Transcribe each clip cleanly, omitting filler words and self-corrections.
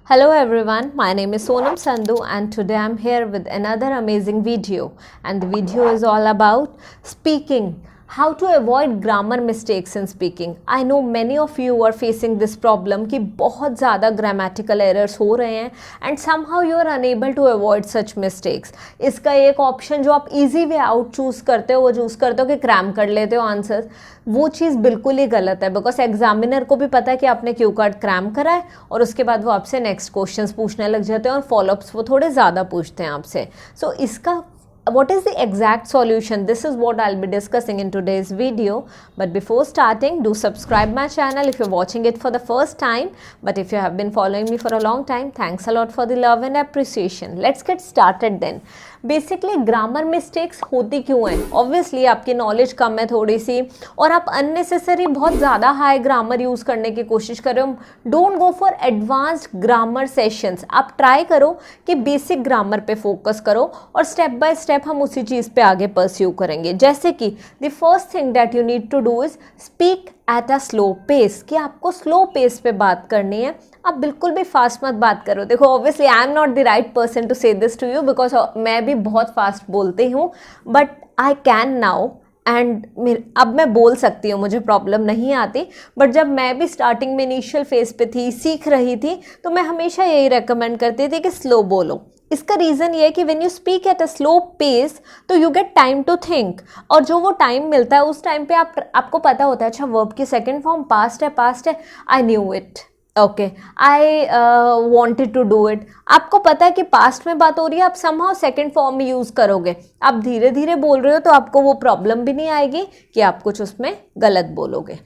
Hello everyone, my name is Sonam Sandhu and today I'm here with another amazing video, and the video is all about speaking. How to avoid grammar mistakes in speaking. I know many of you are facing this problem कि बहुत ज़्यादा grammatical errors हो रहे हैं and somehow you are unable to avoid such mistakes. इसका एक option जो आप easy way out choose करते हो वो choose करते हो कि cram कर लेते हो answers, वो चीज़ बिल्कुल ही गलत है बिकॉज एग्जामिनर को भी पता है कि आपने क्यू कार्ड क्रैम करा है और उसके बाद वो आपसे नेक्स्ट क्वेश्चंस पूछने लग जाते हैं और फॉलोअप्स वो थोड़े ज़्यादा पूछते हैं आपसे. सो इसका what is the exact solution? This is what I'll be discussing in today's video. But before starting, do subscribe my channel if you're watching it for the first time. But if you have been following me for a long time, thanks a lot for the love and appreciation. Let's get started then. Basically grammar mistakes होती क्यों हैं? Obviously आपकी knowledge कम है थोड़ी सी और आप unnecessary बहुत ज़्यादा हाई ग्रामर यूज़ करने की कोशिश कर रहे हो. Don't go for advanced grammar sessions. आप ट्राई करो कि बेसिक ग्रामर पे फोकस करो और स्टेप बाय स्टेप हम उसी चीज़ पे आगे परस्यू करेंगे. जैसे कि the first thing that you need to do is speak at a slow pace. कि आपको स्लो पेस पे बात करनी है, आप बिल्कुल भी फास्ट मत बात करो. देखो obviously I am not the right person to say this to you because मैं भी बहुत फास्ट बोलती हूँ, but I can now and अब मैं बोल सकती हूँ, मुझे प्रॉब्लम नहीं आती. बट जब मैं भी स्टार्टिंग में इनिशियल फेज पे थी, सीख रही थी, तो मैं हमेशा यही रेकमेंड करती थी कि स्लो बोलो. इसका रीज़न ये है कि when you speak at a slow pace तो you get time to think, और जो वो टाइम मिलता है उस टाइम पे आपको पता होता है अच्छा वर्ब की सेकंड फॉर्म पास्ट है, I knew it, okay, I wanted to do it. आपको पता है कि पास्ट में बात हो रही है, आप समहाउ सेकंड फॉर्म में यूज़ करोगे. आप धीरे धीरे बोल रहे हो तो आपको वो प्रॉब्लम भी नहीं आएगी कि आप कुछ उसमें गलत बोलोगे.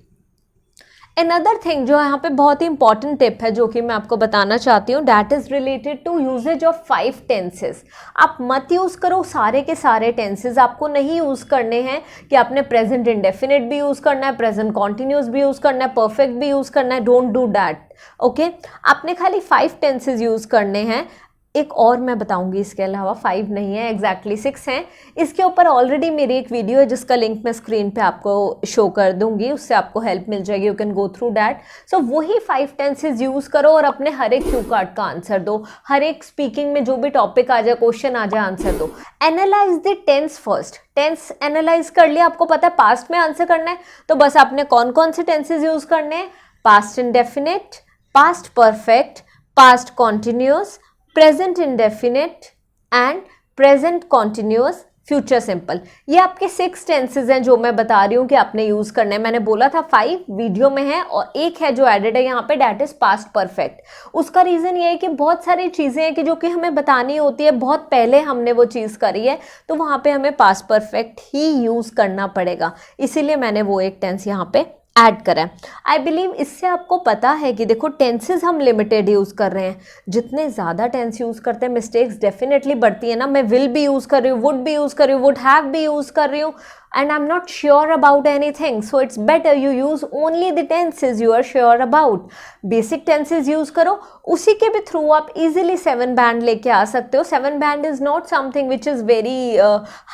अनदर थिंग जो यहाँ पे बहुत ही इंपॉर्टेंट टिप है जो कि मैं आपको बताना चाहती हूँ, that is related to usages of 5 tenses. आप मत यूज़ करो सारे के सारे टेंसेज. आपको नहीं यूज़ करने हैं कि आपने प्रेजेंट इंडेफिनिट भी यूज़ करना है, प्रेजेंट कॉन्टिन्यूस भी यूज़ करना है, परफेक्ट भी यूज़ करना है. Don't do that. ओके, आपने खाली 5 टेंसेज यूज़ करने हैं. एक और मैं बताऊंगी इसके अलावा, 5 नहीं है, एग्जैक्टली 6 हैं. इसके ऊपर ऑलरेडी मेरी एक वीडियो है जिसका लिंक मैं स्क्रीन पे आपको शो कर दूंगी, उससे आपको हेल्प मिल जाएगी. You can go through that. So वही 5 टेंसेज यूज़ करो और अपने हर एक क्यू कार्ड का आंसर दो. हर एक स्पीकिंग में जो भी टॉपिक आ जाए, क्वेश्चन आ जाए, आंसर दो. Analyse the tense first. Tense analyse कर लिया, आपको पता है पास्ट में आंसर करना है, तो बस आपने कौन कौन से टेंसेज यूज़ करने हैं? Past indefinite, past perfect, past continuous, present indefinite and present continuous, future simple. ये आपके 6 टेंसेज हैं जो मैं बता रही हूँ कि आपने यूज़ करना है. मैंने बोला था 5 वीडियो में है और एक है जो एडेड है यहाँ पे, डैट इज़ पास्ट परफेक्ट. उसका रीज़न ये है कि बहुत सारी चीज़ें हैं कि जो कि हमें बतानी होती है, बहुत पहले हमने वो चीज़ करी है, तो वहाँ पे हमें पास्ट परफेक्ट ही यूज़ करना पड़ेगा. इसीलिए मैंने वो एक टेंस यहाँ पे ऐड करा है. आई बिलीव इससे आपको पता है कि देखो टेंसेज हम लिमिटेड यूज़ कर रहे हैं. जितने ज़्यादा टेंस यूज़ करते हैं मिस्टेक्स डेफिनेटली बढ़ती है ना. मैं विल भी यूज़ कर रही हूँ, वुड भी यूज़ कर रही हूँ, वुड हैव भी यूज़ कर रही हूँ, and I'm not sure about anything, so it's better you use only the tenses you are sure about. Basic tenses use करो, उसी के भी थ्रू आप easily 7 band लेके आ सकते हो. 7 band is not something which is very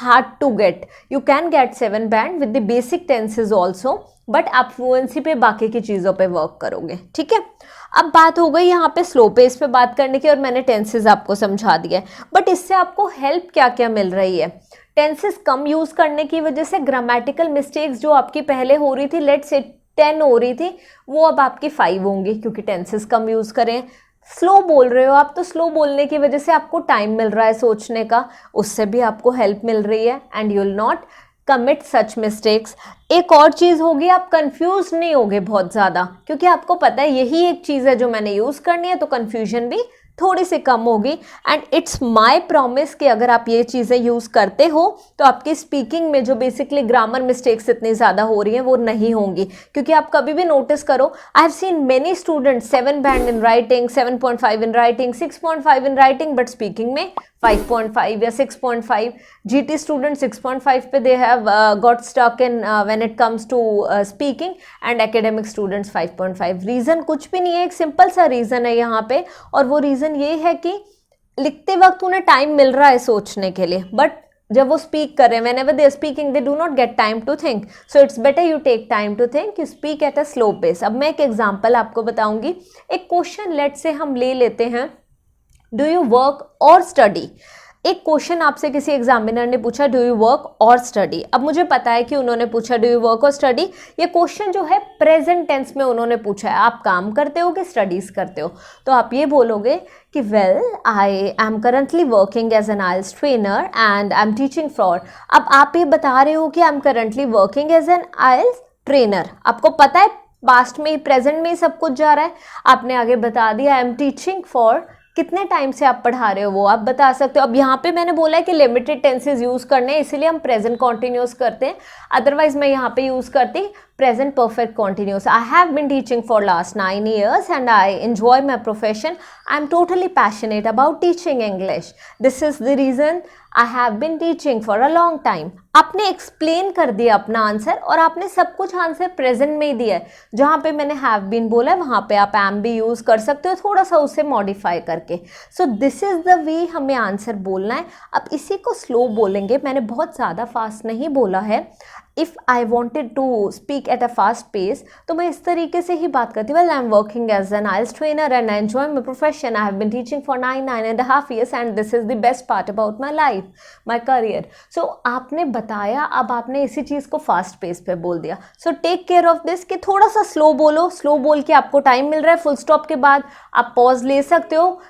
hard to get. You can get 7 band with the basic tenses also, but आप fluency पे बाकी की चीज़ों पे वर्क करोगे. ठीक है, अब बात हो गई यहाँ पे स्लो पेस पे बात करने की और मैंने टेंसेज आपको समझा दिया है. बट इससे आपको हेल्प क्या क्या मिल रही है? टेंसेस कम यूज़ करने की वजह से ग्रामेटिकल मिस्टेक्स जो आपकी पहले हो रही थी, लेट्स से 10 हो रही थी, वो अब आपकी 5 होंगी क्योंकि टेंसेस कम यूज़ करें. स्लो बोल रहे हो आप, तो स्लो बोलने की वजह से आपको टाइम मिल रहा है सोचने का, उससे भी आपको हेल्प मिल रही है and you will not commit such mistakes. एक और चीज़ होगी, आप कंफ्यूज नहीं होगे बहुत ज़्यादा क्योंकि आपको पता है यही एक चीज़ है जो मैंने यूज़ करनी है, तो कन्फ्यूजन भी थोड़ी सी कम होगी. एंड इट्स माय प्रॉमिस कि अगर आप ये चीज़ें यूज़ करते हो तो आपकी स्पीकिंग में जो बेसिकली ग्रामर मिस्टेक्स इतनी ज़्यादा हो रही हैं वो नहीं होंगी. क्योंकि आप कभी भी नोटिस करो, I have seen many students 7 band in writing, 7.5 in writing, 6.5 in writing, but speaking में 5.5 या 6.5. GT स्टूडेंट 6.5 पे they have got stuck in when it comes to speaking, and academic students 5.5. Reason कुछ भी नहीं है, एक simple सा reason है यहाँ पे, और वो रीज़न ये है कि लिखते वक्त उन्हें टाइम मिल रहा है सोचने के लिए, बट जब वो स्पीक कर रहे हैं, whenever they are speaking they do not get time to think, so it's better you take time to think, you speak at a slow pace. अब मैं एक एग्जांपल आपको बताऊंगी. एक क्वेश्चन लेट से हम ले लेते हैं, डू यू वर्क और स्टडी. एक क्वेश्चन आपसे किसी एग्जामिनर ने पूछा, डू यू वर्क और स्टडी. अब मुझे पता है कि उन्होंने पूछा डू यू वर्क और स्टडी. ये क्वेश्चन जो है प्रेजेंट टेंस में उन्होंने पूछा है, आप काम करते हो कि स्टडीज करते हो. तो आप ये बोलोगे कि well I am currently working as an IELTS trainer and I am teaching for. अब आप ये बता रहे हो कि I am currently working as an IELTS trainer. आपको पता है पास्ट में ही, प्रेजेंट में ही सब कुछ जा रहा है. आपने आगे बता दिया आई एम टीचिंग फॉर, कितने टाइम से आप पढ़ा रहे हो वो आप बता सकते हो. अब यहाँ पे मैंने बोला है कि लिमिटेड टेंसेज यूज़ करने हैं, इसीलिए हम प्रेजेंट कॉन्टिन्यूस करते हैं. अदरवाइज मैं यहाँ पे यूज़ करती present perfect continuous. I have been teaching for last 9 years and I enjoy my profession. I am totally passionate about teaching English. This is the reason I have been teaching for a long time. आपने explain कर दिया अपना answer और आपने सब कुछ answer present में ही दिया है. जहाँ पे मैंने हैव बीन बोला है वहाँ पे आप एम भी यूज़ कर सकते हो, थोड़ा सा उसे मॉडिफाई करके. So this is the way हमें आंसर बोलना है. अब इसी को स्लो बोलेंगे, मैंने बहुत ज़्यादा फास्ट नहीं बोला है. If I wanted to speak at a fast pace तो मैं इस तरीके से ही बात करती हूँ. Well I am working as an IELTS trainer and I enjoy my profession. I have been teaching for 9.5 years and this is the best part about my life, my career. So आपने बताया, अब आपने इसी चीज़ को fast pace पे बोल दिया. So take care of this कि थोड़ा सा स्लो बोलो. स्लो बोल के आपको टाइम मिल रहा है, फुल स्टॉप के बाद आप पॉज ले सकते हो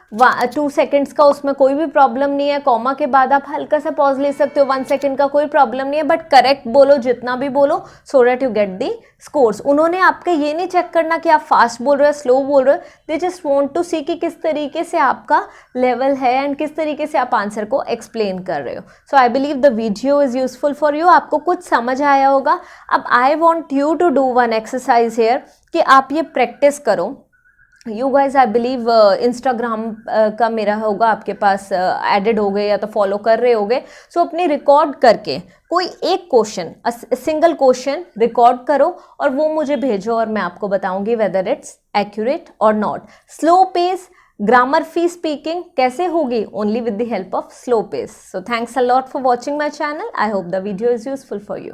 2 seconds का, उसमें कोई भी प्रॉब्लम नहीं है. कॉमा के बाद आप हल्का सा पॉज ले सकते हो 1 second का, कोई प्रॉब्लम नहीं है. बट करेक्ट बोलो जितना भी बोलो, so that you get the scores. उन्होंने आपका ये नहीं चेक करना कि आप फास्ट बोल रहे हो, स्लो बोल रहे हो. दे जस्ट वांट टू सी कि किस तरीके से आपका लेवल है एंड किस तरीके से आप आंसर को एक्सप्लेन कर रहे हो. So I believe the video is useful for you. आपको कुछ समझ आया होगा. अब I want you to do one exercise here कि आप ये प्रैक्टिस करो. You guys I believe Instagram का मेरा होगा आपके पास एडेड हो गए या तो फॉलो कर रहे होगे. सो अपनी रिकॉर्ड करके कोई एक क्वेश्चन, सिंगल क्वेश्चन रिकॉर्ड करो और वो मुझे भेजो और मैं आपको बताऊंगी वेदर इट्स एक्यूरेट और not. Slow pace grammar free speaking कैसे होगी? Only with the help of slow pace. So thanks a lot for watching my channel. I hope the video is useful for you.